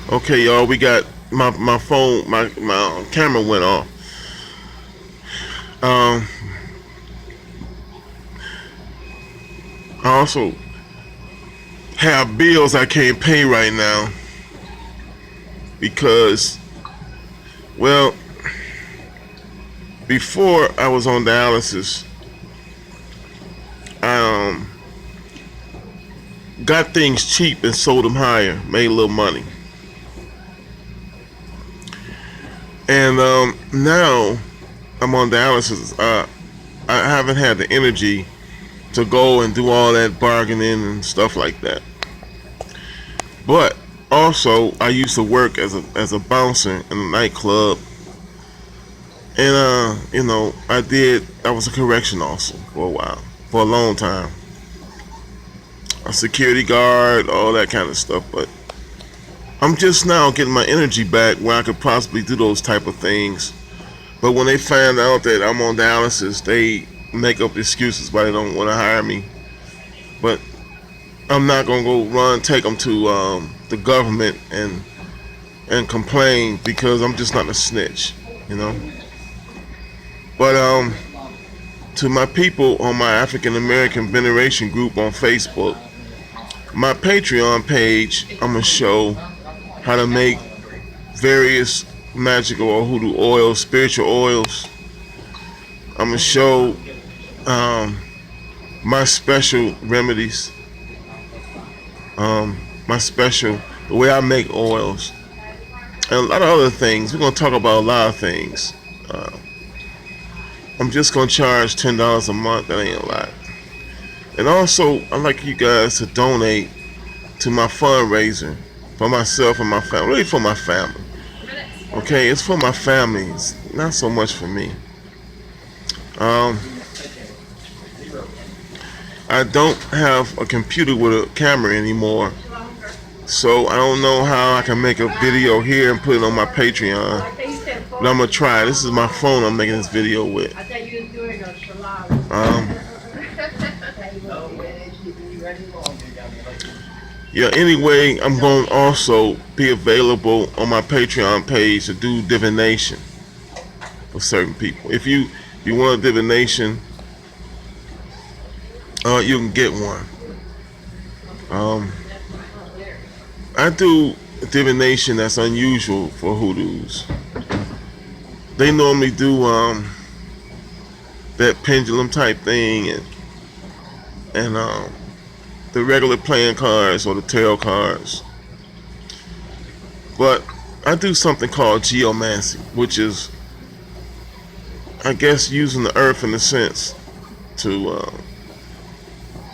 Okay, y'all, we got my phone, my camera went off. Um, I also have bills I can't pay right now because, well, before I was on dialysis, I got things cheap and sold them higher, made a little money, and now I'm on dialysis. I haven't had the energy to go and do all that bargaining and stuff like that. But also, I used to work as a bouncer in a nightclub, and I was a correction officer for a while, for a long time, a security guard, all that kind of stuff. But I'm just now getting my energy back where I could possibly do those type of things. But when they find out that I'm on dialysis, they make up excuses why they don't want to hire me. But I'm not gonna go run, take them to the government and complain because I'm just not a snitch, you know. But to my people on my African American Veneration group on Facebook, my Patreon page, I'm gonna show how to make various magical or hoodoo oils, spiritual oils. I'm gonna show um, my special remedies, my special the way I make oils, and a lot of other things. We're gonna talk about a lot of things. Uh, I'm just gonna charge $10 a month. That ain't a lot. And also, I'd like you guys to donate to my fundraiser for myself and my family. Really for my family. Okay, it's for my family. It's not so much for me. Um, I don't have a computer with a camera anymore, so I don't know how I can make a video here and put it on my Patreon. But I'm gonna try. This is my phone I'm making this video with. Um, yeah. Anyway, I'm going to also be available on my Patreon page to do divination for certain people. If you want a divination, you can get one. Um, I do divination that's unusual for hoodoos. They normally do that pendulum type thing and the regular playing cards or the tarot cards. But I do something called geomancy, which is, I guess, using the earth in a sense to,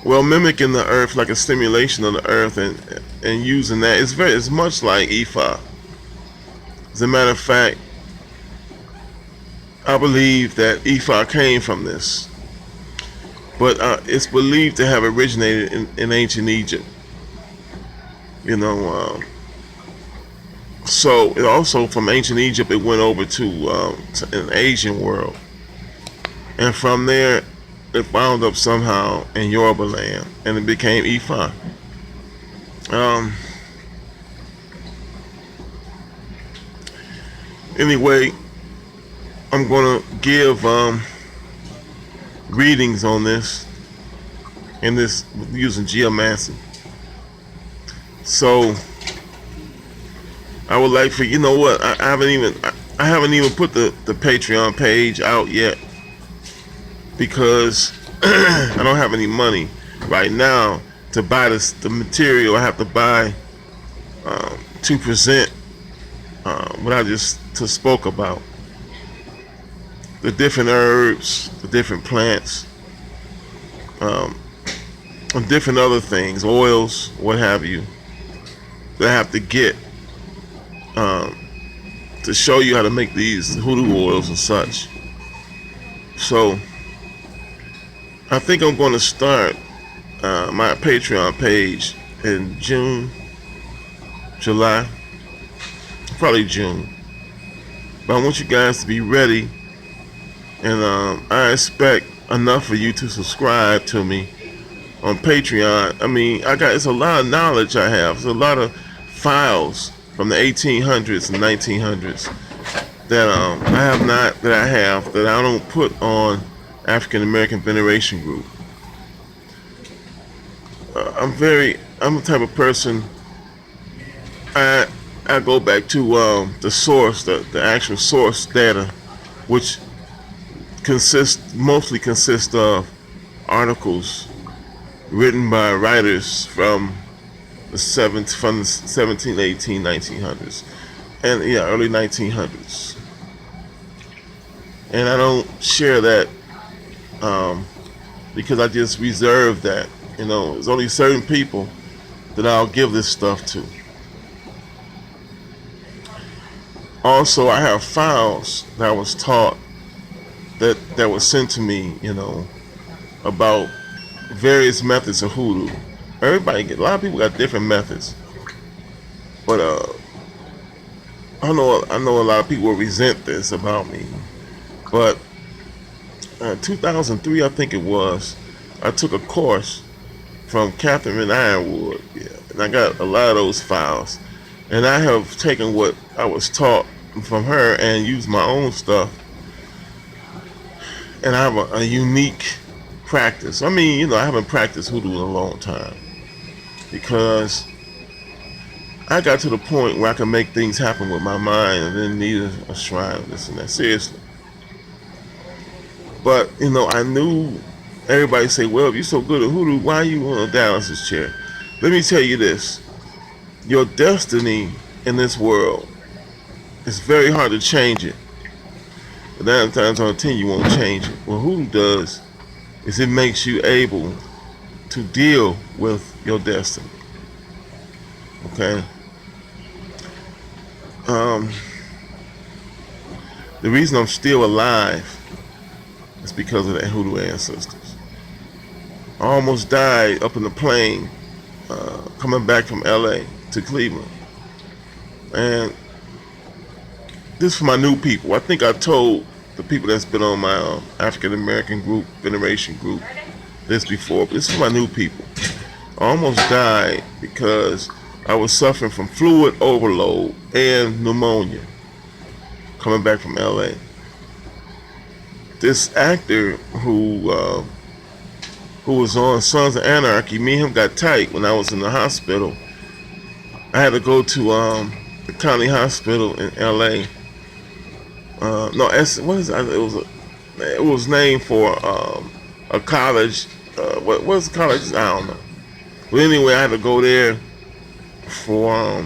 mimicking the earth like a stimulation of the earth and using that. It's much like Ifa. As a matter of fact, I believe that Ifa came from this, but it's believed to have originated in ancient Egypt. You know, so it also from ancient Egypt it went over to an Asian world, and from there it wound up somehow in Yoruba land, and it became Ifa. Um, anyway, I'm gonna give readings on this in this using geomancy. So I would like for what I haven't even put the Patreon page out yet because I don't have any money right now to buy the material. I have to buy to present what I just spoke about, the different herbs, the different plants, um, and different other things, oils, what have you, that I have to get um, to show you how to make these hoodoo oils and such. So I think I'm going to start my Patreon page in June, July, probably June. But I want you guys to be ready, and I expect enough of you to subscribe to me on Patreon. I mean, it's a lot of knowledge I have. It's a lot of files from the 1800s and 1900s that I don't put on African American Veneration Group. I'm the type of person. I I go back to the source, the actual source data, which mostly consists of articles written by writers from the 17, 18, 1900s, and yeah, early 1900s. And I don't share that um, because I just reserve that. There's only certain people that I'll give this stuff to. Also, I have files that I was taught that was sent to me, about various methods of hoodoo. A lot of people got different methods, but I know a lot of people will resent this about me. But 2003, I think it was, I took a course from Catherine Ironwood, yeah, and I got a lot of those files, and I have taken what I was taught from her and used my own stuff, and I have a unique practice. I haven't practiced hoodoo in a long time because I got to the point where I can make things happen with my mind and didn't need a shrine or this and that. Seriously. But, I knew everybody say, well, if you're so good at hoodoo, why are you on a dialysis chair? Let me tell you this. Your destiny in this world, it's very hard to change it. But 9 times out of 10, you won't change it. What hoodoo does is it makes you able to deal with your destiny. Okay? The reason I'm still alive is because of the hoodoo ancestors. I almost died up in the plane coming back from LA to Cleveland. And this is for my new people. I think I told the people that's been on my African American group, Veneration group, this before, but this is for my new people. I almost died because I was suffering from fluid overload and pneumonia coming back from LA. This actor who was on Sons of Anarchy, me and him got tight when I was in the hospital. I had to go to the county hospital in LA. No, what is it? It was named for a college. What was the college? I don't know. But anyway, I had to go there for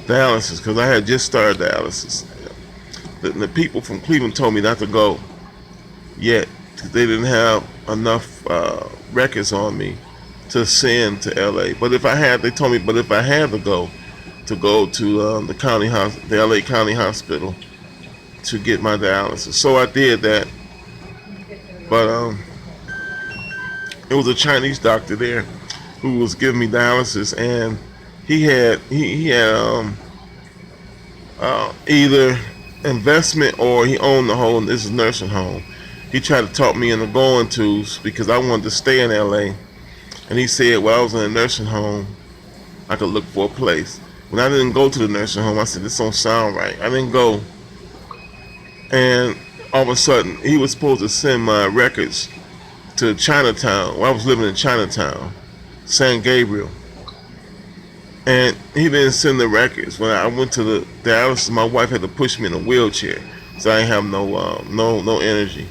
dialysis because I had just started dialysis. The people from Cleveland told me not to go yet because they didn't have enough records on me to send to LA. But if I had, they told me, but if I had to go to the LA County Hospital to get my dialysis, so I did that. But it was a Chinese doctor there who was giving me dialysis, and he had either investment or he owned the whole this is nursing home. He tried to talk me into going to because I wanted to stay in LA, and he said, well, I was in a nursing home, I could look for a place. When I didn't go to the nursing home, I said, this don't sound right. I didn't go, and all of a sudden he was supposed to send my records to Chinatown. Well, I was living in Chinatown, San Gabriel, and he didn't send the records. When I went to the dialysis, my wife had to push me in a wheelchair, so I didn't have no energy.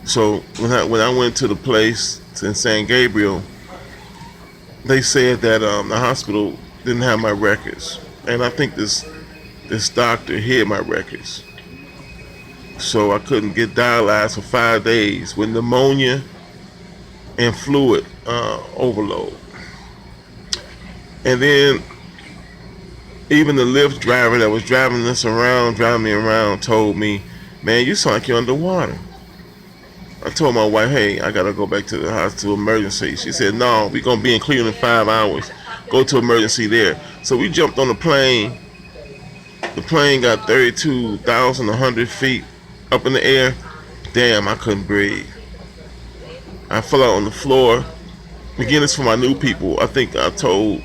So when I went to the place in San Gabriel, they said that the hospital didn't have my records, and I think this doctor hid my records, so I couldn't get dialyzed for 5 days with pneumonia and fluid overload. And then even the Lyft driver that was driving me around, told me, man, you sound like you're underwater. I told my wife, hey, I gotta go back to the hospital emergency. She said, no, we're gonna be in Cleveland in 5 hours. Go to emergency there. So we jumped on the plane. The plane got 32,100 feet up in the air. Damn, I couldn't breathe. I fell out on the floor. Again, it's for my new people. I think I told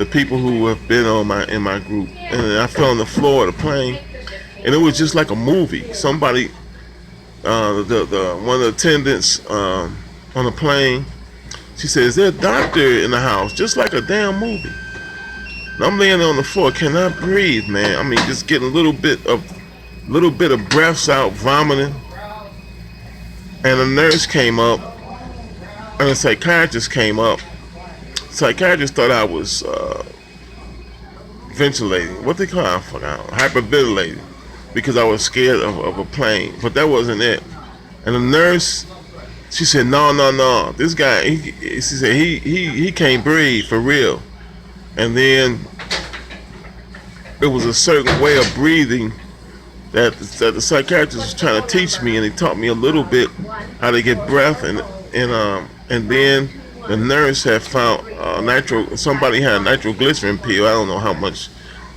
the people who have been on in my group, and I fell on the floor of the plane, and it was just like a movie. Somebody, the one of the attendants on the plane, she said, "Is there a doctor in the house?" Just like a damn movie. And I'm laying on the floor, cannot breathe, man. I mean, just getting a little bit of breaths out, vomiting. And a nurse came up, and a psychiatrist came up. Psychiatrist thought I was ventilating. What they call it? I forgot. Hyperventilating, because I was scared of a plane. But that wasn't it. And the nurse, she said, no. This guy, she said, he can't breathe for real. And then it was a certain way of breathing that the psychiatrist was trying to teach me, and he taught me a little bit how to get breath, and then the nurse had found somebody had a nitroglycerin pill. I don't know how much,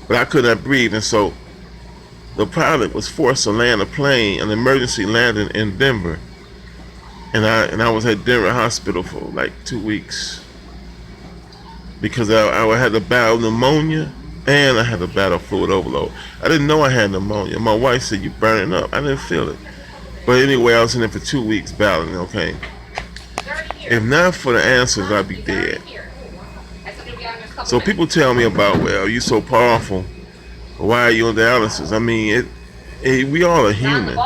but I could not breathe, and so the pilot was forced to land a plane, an emergency landing in Denver, and I was at Denver Hospital for like 2 weeks because I had to battle pneumonia. And I had a battle fluid overload. I didn't know I had pneumonia. My wife said, "You burning up." I didn't feel it. But anyway, I was in there for 2 weeks battling, okay? If not for the answers, I'd be dead. So people tell me about, well, you're so powerful. Why are you on dialysis? I mean, we all are human.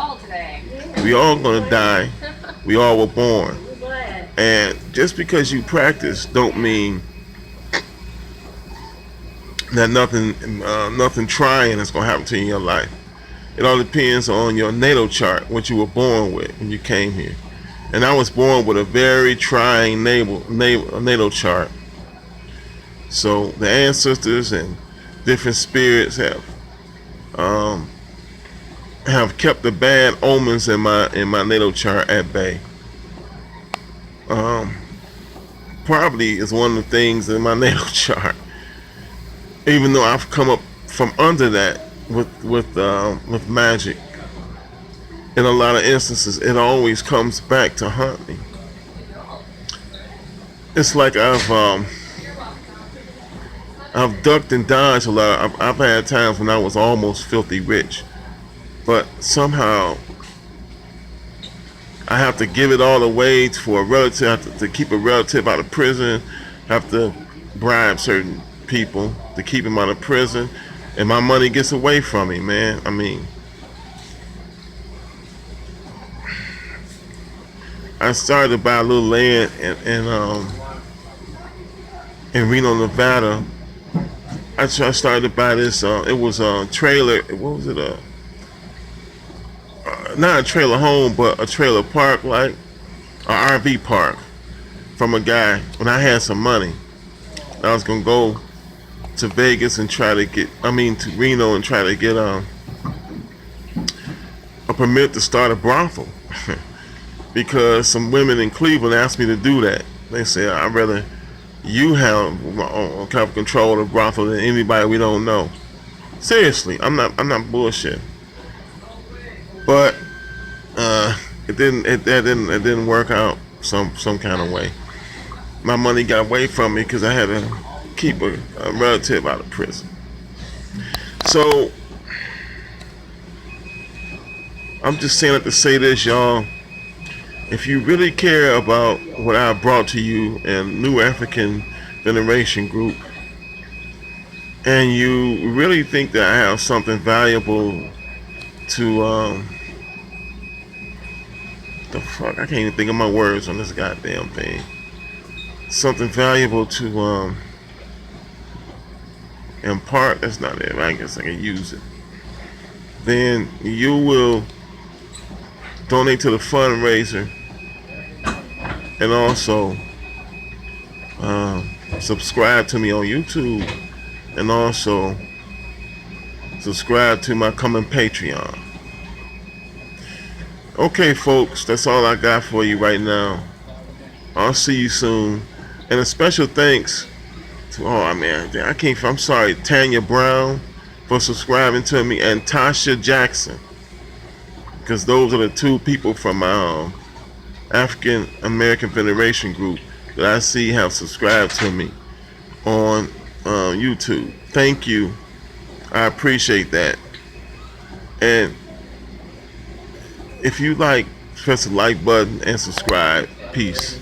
We all gonna die. We all were born. And just because you practice don't mean that nothing trying is gonna happen to you in your life. It all depends on your natal chart, what you were born with when you came here. And I was born with a very trying natal chart. So the ancestors and different spirits have kept the bad omens in my natal chart at bay. Poverty is one of the things in my natal chart. Even though I've come up from under that with magic, in a lot of instances, it always comes back to haunt me. It's like I've ducked and dodged a lot. I've had times when I was almost filthy rich, but somehow I have to give it all away for a relative. I have to keep a relative out of prison. Have to bribe certain people to keep him out of prison, and my money gets away from me, man. I mean, I started to buy a little land in Reno, Nevada. I started to buy this. It was a trailer. What was it? Not a trailer home, but a trailer park, like an RV park, from a guy. When I had some money, I was gonna go to Vegas and to Reno and try to get a permit to start a brothel because some women in Cleveland asked me to do that. They said, "I'd rather you have control of the brothel than anybody we don't know." Seriously, I'm not bullshit. But it didn't work out some kind of way. My money got away from me because I had to keep a relative out of prison. So I'm just saying it to say this, y'all. If you really care about what I brought to you in New African Veneration Group, and you really think that I have something valuable to the fuck, I can't even think of my words on this goddamn thing. Something valuable to impart, that's not it, I guess I can use it. Then you will donate to the fundraiser, and also subscribe to me on YouTube, and also subscribe to my coming Patreon. Okay, folks, that's all I got for you right now. I'll see you soon. And a special thanks to, I'm sorry, Tanya Brown for subscribing to me, and Tasha Jackson, because those are the two people from my African American Federation group that I see have subscribed to me on YouTube. Thank you. I appreciate that. And if you like, press the like button and subscribe. Peace.